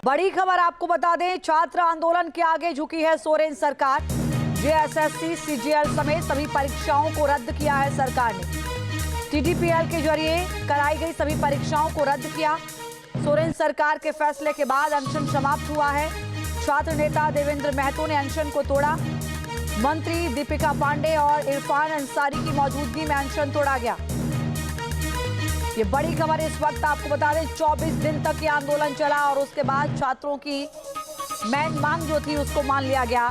बड़ी खबर आपको बता दें, छात्र आंदोलन के आगे झुकी है सोरेन सरकार। जेएसएससी, सीजीएल समेत सभी परीक्षाओं को रद्द किया है सरकार ने। टीडीपीएल के जरिए कराई गई सभी परीक्षाओं को रद्द किया। सोरेन सरकार के फैसले के बाद अनशन समाप्त हुआ है। छात्र नेता देवेंद्र महतो ने अनशन को तोड़ा। मंत्री दीपिका पांडे और इरफान अंसारी की मौजूदगी में अनशन तोड़ा गया। ये बड़ी खबर इस वक्त आपको बता दें, 24 दिन तक ये आंदोलन चला और उसके बाद छात्रों की मेन मांग जो थी उसको मान लिया गया।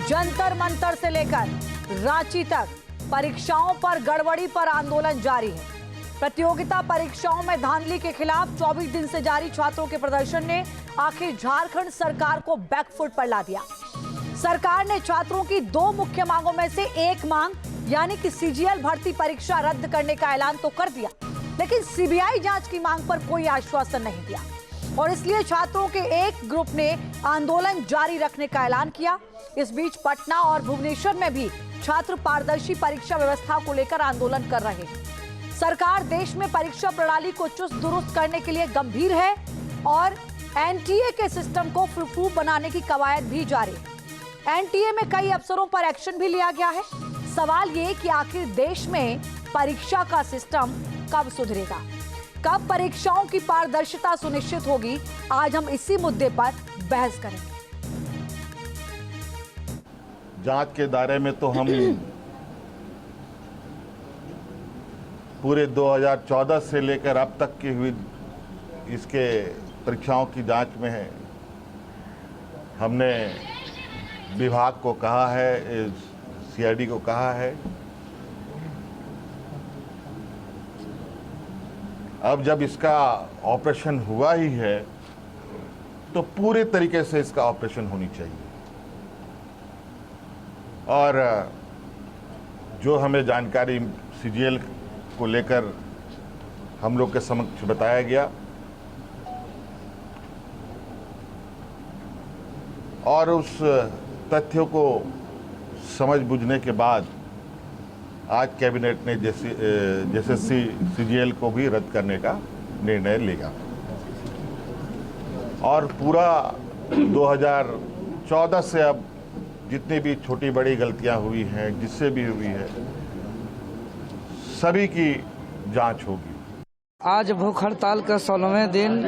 जंतर मंतर से लेकर रांची तक परीक्षाओं पर गड़बड़ी पर आंदोलन जारी है। प्रतियोगिता परीक्षाओं में धांधली के खिलाफ 24 दिन से जारी छात्रों के प्रदर्शन ने आखिर झारखंड सरकार को बैकफुट पर ला दिया। सरकार ने छात्रों की दो मुख्य मांगों में से एक मांग यानी कि सीजीएल भर्ती परीक्षा रद्द करने का ऐलान तो कर दिया, लेकिन सीबीआई जांच की मांग पर कोई आश्वासन नहीं दिया और इसलिए छात्रों के एक ग्रुप ने आंदोलन जारी रखने का ऐलान किया। इस बीच पटना और भुवनेश्वर में भी छात्र पारदर्शी परीक्षा व्यवस्था को लेकर आंदोलन कर रहे हैं। सरकार देश में परीक्षा प्रणाली को चुस्त दुरुस्त करने के लिए गंभीर है और एनटीए के सिस्टम को फुलप्रूफ बनाने की कवायद भी जारी है। एनटीए में कई अफसरों पर एक्शन भी लिया गया है। सवाल ये कि आखिर देश में परीक्षा का सिस्टम कब सुधरेगा, कब परीक्षाओं की पारदर्शिता सुनिश्चित होगी। आज हम इसी मुद्दे पर बहस करेंगे। जांच के दायरे में तो हम पूरे 2014 से लेकर अब तक की हुई इसके परीक्षाओं की जांच में है। हमने विभाग को कहा है, सीआईडी को कहा है, अब जब इसका ऑपरेशन हुआ ही है तो पूरे तरीके से इसका ऑपरेशन होनी चाहिए। और जो हमें जानकारी सीजीएल को लेकर हम लोग के समक्ष बताया गया और उस तथ्यों को समझ बुझने के बाद आज कैबिनेट ने जैसे सीजीएल को भी रद्द करने का निर्णय लिया और पूरा 2014 से अब जितनी भी छोटी बड़ी गलतियां हुई हैं, जिससे भी हुई है, सभी की जांच होगी। आज भूख हड़ताल का 16वें दिन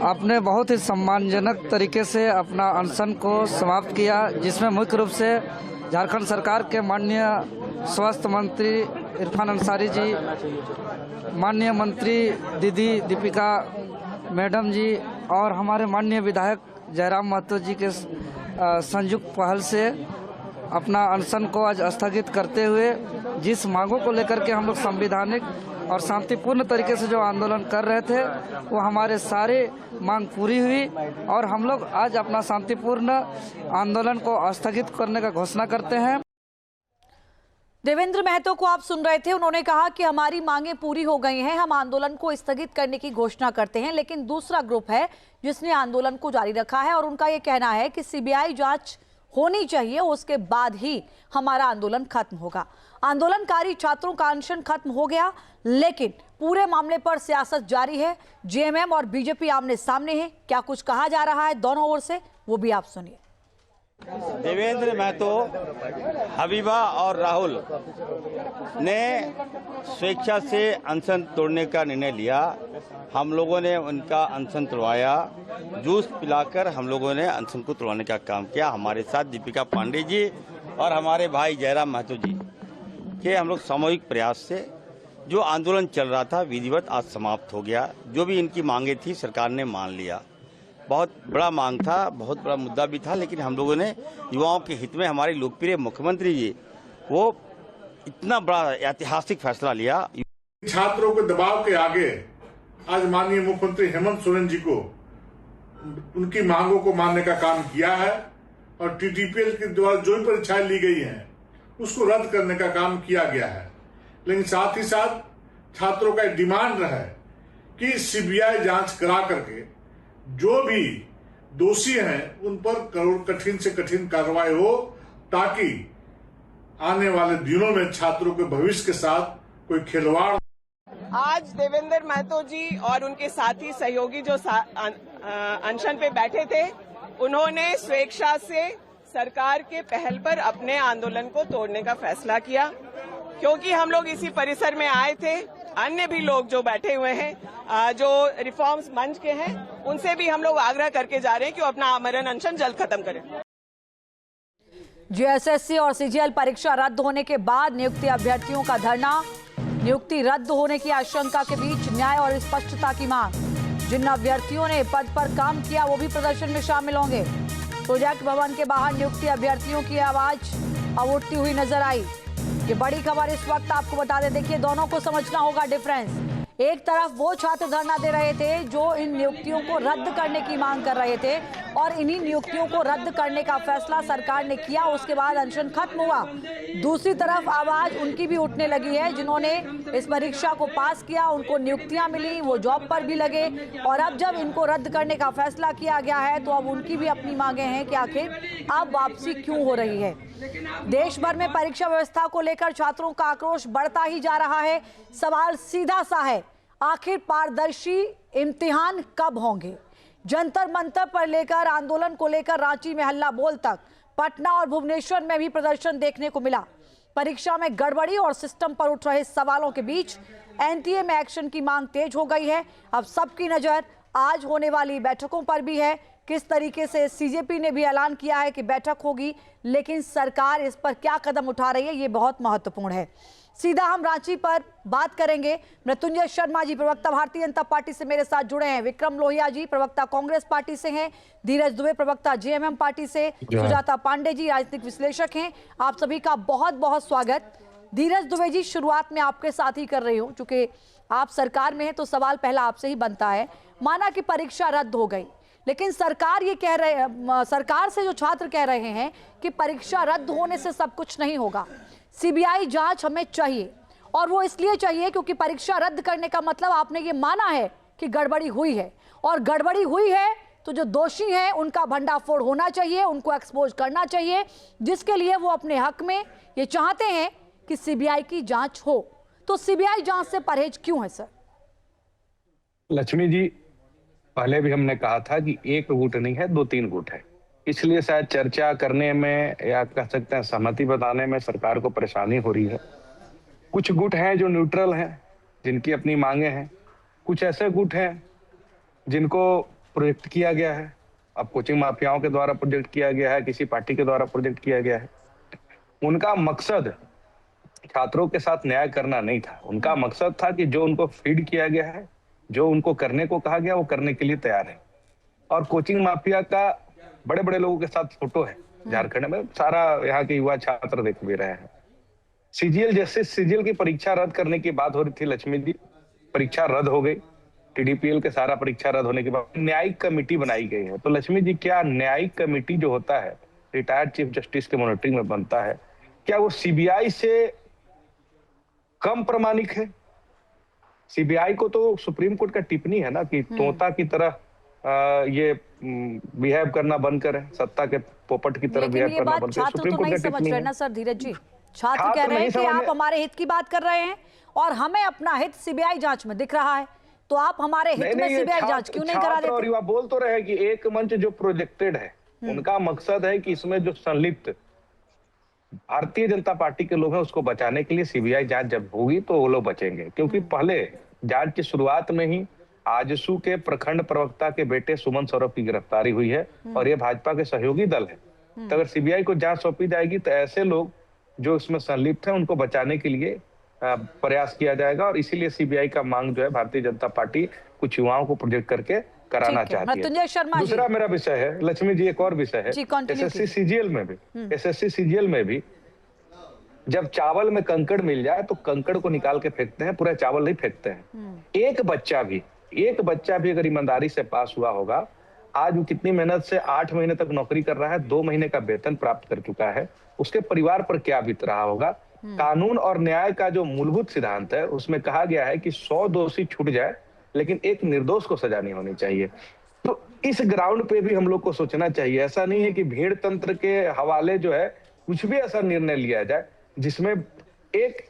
आपने बहुत ही सम्मानजनक तरीके से अपना अनशन को समाप्त किया, जिसमें मुख्य रूप से झारखंड सरकार के माननीय स्वास्थ्य मंत्री इरफान अंसारी जी, माननीय मंत्री दीदी दीपिका मैडम जी और हमारे माननीय विधायक जयराम महतो जी के संयुक्त पहल से अपना अनशन को आज स्थगित करते हुए जिस मांगों को लेकर के हम लोग संवैधानिक और शांतिपूर्ण तरीके से जो आंदोलन कर रहे थे वो हमारे सारे मांग पूरी हुई और हम लोग आज अपना शांतिपूर्ण आंदोलन को स्थगित करने का घोषणा करते हैं। देवेंद्र महतो को आप सुन रहे थे, उन्होंने कहा कि हमारी मांगें पूरी हो गई हैं, हम आंदोलन को स्थगित करने की घोषणा करते हैं। लेकिन दूसरा ग्रुप है जिसने आंदोलन को जारी रखा है और उनका ये कहना है कि सीबीआई जांच होनी चाहिए, उसके बाद ही हमारा आंदोलन खत्म होगा। आंदोलनकारी छात्रों का अनशन खत्म हो गया, लेकिन पूरे मामले पर सियासत जारी है। जेएमएम और बीजेपी आमने सामने हैं। क्या कुछ कहा जा रहा है दोनों ओर से, वो भी आप सुनिए। देवेंद्र महतो, हबीबा और राहुल ने स्वेच्छा से अनशन तोड़ने का निर्णय लिया। हम लोगों ने उनका अनशन तोड़वाया, जूस पिलाकर हम लोगों ने अनशन को तोड़वाने का काम किया। हमारे साथ दीपिका पांडे जी और हमारे भाई जयराम महतो जी के हम लोग सामूहिक प्रयास से जो आंदोलन चल रहा था विधिवत आज समाप्त हो गया। जो भी इनकी मांगे थी सरकार ने मान लिया। बहुत बड़ा मांग था, बहुत बड़ा मुद्दा भी था, लेकिन हम लोगों ने युवाओं के हित में हमारे लोकप्रिय मुख्यमंत्री जी वो इतना बड़ा ऐतिहासिक फैसला लिया। छात्रों के दबाव के आगे आज माननीय मुख्यमंत्री हेमंत सोरेन जी को उनकी मांगों को मानने का काम किया है और टीडीपीएल के द्वारा जो भी परीक्षाएं ली गई हैं उसको रद्द करने का काम किया गया है। लेकिन साथ ही साथ छात्रों का डिमांड रहा है कि सीबीआई जांच करा करके जो भी दोषी हैं उन पर कठिन से कठिन कार्रवाई हो, ताकि आने वाले दिनों में छात्रों के भविष्य के साथ कोई खिलवाड़। आज देवेंद्र महतो जी और उनके साथी सहयोगी जो अनशन पे बैठे थे, उन्होंने स्वेच्छा से सरकार के पहल पर अपने आंदोलन को तोड़ने का फैसला किया। क्योंकि हम लोग इसी परिसर में आए थे, अन्य भी लोग जो बैठे हुए हैं, जो रिफॉर्म्स मंच के हैं, उनसे भी हम लोग आग्रह करके जा रहे हैं कि वो अपना आमरण अनशन जल्द खत्म करें। जेएसएससी और सीजीएल परीक्षा रद्द होने के बाद नियुक्ति अभ्यर्थियों का धरना, नियुक्ति रद्द होने की आशंका के बीच न्याय और स्पष्टता की मांग। जिन अभ्यर्थियों ने पद पर काम किया वो भी प्रदर्शन में शामिल होंगे। प्रोजेक्ट भवन के बाहर नियुक्ति अभ्यर्थियों की आवाज अब उठती हुई नजर आई। ये बड़ी खबर इस वक्त आपको बता दें। देखिए, दोनों को समझना होगा डिफरेंस। एक तरफ वो छात्र धरना दे रहे थे जो इन नियुक्तियों को रद्द करने की मांग कर रहे थे और इन्हीं नियुक्तियों को रद्द करने का फैसला सरकार ने किया, उसके बाद अनशन खत्म हुआ। दूसरी तरफ आवाज उनकी भी उठने लगी है जिन्होंने इस परीक्षा को पास किया, उनको नियुक्तियां मिली, वो जॉब पर भी लगे और अब जब इनको रद्द करने का फैसला किया गया है तो अब उनकी भी अपनी मांगे हैं कि आखिर अब वापसी क्यों हो रही है। देश भर में परीक्षा व्यवस्था को लेकर छात्रों का आक्रोश बढ़ता ही जा रहा है। सवाल सीधा सा है, आखिर पारदर्शी इम्तिहान कब होंगे? जंतर मंतर पर लेकर आंदोलन को लेकर रांची में हल्ला बोल तक पटना और भुवनेश्वर में भी प्रदर्शन देखने को मिला। परीक्षा में गड़बड़ी और सिस्टम पर उठ रहे सवालों के बीच एनटीए में एक्शन की मांग तेज हो गई है। अब सबकी नजर आज होने वाली बैठकों पर भी है। किस तरीके से सीजेपी ने भी ऐलान किया है कि बैठक होगी, लेकिन सरकार इस पर क्या कदम उठा रही है, ये बहुत महत्वपूर्ण है। सीधा हम रांची पर बात करेंगे। मृत्युंजय शर्मा जी प्रवक्ता भारतीय जनता पार्टी से मेरे साथ जुड़े हैं, विक्रम लोहिया जी प्रवक्ता कांग्रेस पार्टी से हैं, धीरज दुबे प्रवक्ता जेएमएम पार्टी से, सुजाता पांडे जी राजनीतिक विश्लेषक हैं। आप सभी का बहुत बहुत स्वागत। धीरज दुबे जी, शुरुआत में आपके साथ ही कर रही हूँ, चूंकि आप सरकार में हैं तो सवाल पहला आपसे ही बनता है। माना कि परीक्षा रद्द हो गई, लेकिन सरकार ये कह रहे, सरकार से जो छात्र कह रहे हैं कि परीक्षा रद्द होने से सब कुछ नहीं होगा, सीबीआई जांच हमें चाहिए, और वो इसलिए चाहिए क्योंकि परीक्षा रद्द करने का मतलब आपने ये माना है कि गड़बड़ी हुई है, और गड़बड़ी हुई है तो जो दोषी हैं उनका भंडाफोड़ होना चाहिए, उनको एक्सपोज करना चाहिए, जिसके लिए वो अपने हक में ये चाहते हैं कि सीबीआई की जांच हो। तो सीबीआई जांच से परहेज क्यों है सर? लक्ष्मी जी, पहले भी हमने कहा था कि एक गुट नहीं है, 2-3 गुट है। इसलिए शायद चर्चा करने में या कह सकते हैं सहमति बताने में सरकार को परेशानी हो रही है। कुछ गुट हैं जो न्यूट्रल हैं, जिनकी अपनी मांगे हैं। कुछ ऐसे गुट हैं जिनको प्रोजेक्ट किया गया है, अब कोचिंग माफियाओं के द्वारा प्रोजेक्ट किया गया है, किसी पार्टी के द्वारा प्रोजेक्ट किया गया है। उनका मकसद छात्रों के साथ न्याय करना नहीं था। उनका मकसद था कि जो उनको फीड किया गया है, जो उनको करने को कहा गया, वो करने के लिए तैयार है। और कोचिंग माफिया का बड़े बड़े लोगों के साथ फोटो है झारखंड में, सारा यहाँ के युवा छात्र देख भी रहे हैं। सीजीएल की परीक्षा रद्द करने की बात हो रही थी लक्ष्मी जी, परीक्षा रद्द हो गई। टीडीपीएल के सारा परीक्षा रद्द होने के बाद न्यायिक कमेटी बनाई गई है। तो लक्ष्मी जी, क्या न्यायिक कमेटी जो होता है रिटायर्ड चीफ जस्टिस के मॉनिटरिंग में बनता है, क्या वो सीबीआई से कम प्रमाणिक है? सीबीआई को तो सुप्रीम कोर्ट का टिप्पणी है ना कि तोता की तरह ये बिहेव करना बंद करें, सत्ता के पोपट की तरह बिहेव करना बंद करें। सुप्रीम कोर्ट का टिप्पणी है ना सर। धीरज जी, छात्र कह रहे हैं कि आप हमारे हित की बात कर रहे हैं और हमें अपना हित सीबीआई जांच में दिख रहा है, तो आप हमारे हित में सीबीआई जांच क्यों नहीं करा देते? और युवा बोल तो रहे हैं कि एक मंच जो प्रोजेक्टेड है, उनका मकसद है कि इसमें जो संलिप्त भारतीय जनता पार्टी के लोग हैं उसको बचाने के लिए सीबीआई जांच जब होगी तो वो लोग बचेंगे। क्योंकि पहले जांच की शुरुआत में ही आजसू के प्रखंड प्रवक्ता के बेटे सुमन सौरभ की गिरफ्तारी हुई है और ये भाजपा के सहयोगी दल है। तो अगर सीबीआई को जांच सौंपी जाएगी तो ऐसे लोग जो इसमें संलिप्त हैं उनको बचाने के लिए प्रयास किया जाएगा, और इसीलिए सीबीआई का मांग जो है भारतीय जनता पार्टी कुछ युवाओं को प्रोजेक्ट करके कराना चाहती है। दूसरा मेरा विषय है लक्ष्मी जी, एक और विषय है एसएससी सीजीएल में भी जब चावल में कंकड़ मिल जाए तो कंकड़ को निकाल के फेंकते हैं, पूरा चावल नहीं फेंकते हैं। एक बच्चा भी अगर ईमानदारी से पास हुआ होगा, आज वो कितनी मेहनत से 8 महीने तक नौकरी कर रहा है, 2 महीने का वेतन प्राप्त कर चुका है, उसके परिवार पर क्या बीत रहा होगा। कानून और न्याय का जो मूलभूत सिद्धांत है उसमें कहा गया है कि 100 दोषी छूट जाए लेकिन एक निर्दोष को सजा नहीं होनी चाहिए। तो इस ग्राउंड पे भी हम लोग को सोचना चाहिए। ऐसा नहीं है कि भीड़ तंत्र के हवाले जो है कुछ भी ऐसा निर्णय लिया जाए जिसमें एक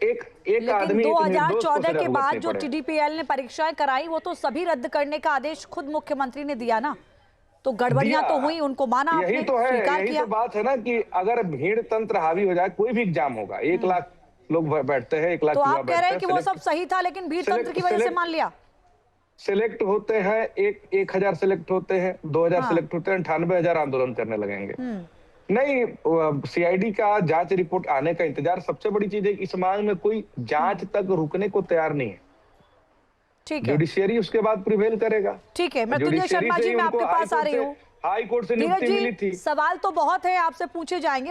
लेकिन आदमी, एक निर्दोष को 2014 सजा के बाद भुगतनी जो पड़े। टीडीपीएल ने परीक्षाएं कराई वो तो सभी रद्द करने का आदेश खुद मुख्यमंत्री ने दिया ना, तो गड़बड़ियां दिया। तो हुई, उनको माना आपने, यही तो है, स्वीकार यही किया। तो बात है ना कि अगर भीड़ तंत्र हावी हो जाए, कोई भी एग्जाम होगा, 1 लाख लोग बैठते हैं, 1 लाख तो युवा आप कह रहे हैं कि वो बैठते सब सही था लेकिन भीड़ तंत्र की वजह से मान लिया? सिलेक्ट होते हैं, 1000 सिलेक्ट होते हैं, 2000 हाँ। सिलेक्ट होते हैं, 98,000 आंदोलन करने लगेंगे। नहीं, सीआईडी का जांच रिपोर्ट आने का इंतजार। सबसे बड़ी चीज है कि इस मांग में कोई जांच तक रुकने को तैयार नहीं है। ठीक है, जुडिशियरी उसके बाद प्रिवेल करेगा। ठीक है। मृत्युंजय शर्मा जी, मैं आपके पास आ रही हूँ। हाई कोर्ट से नीरज नियुक्ति मिली थी। जी, सवाल तो बहुत है, आपसे पूछे जाएंगे।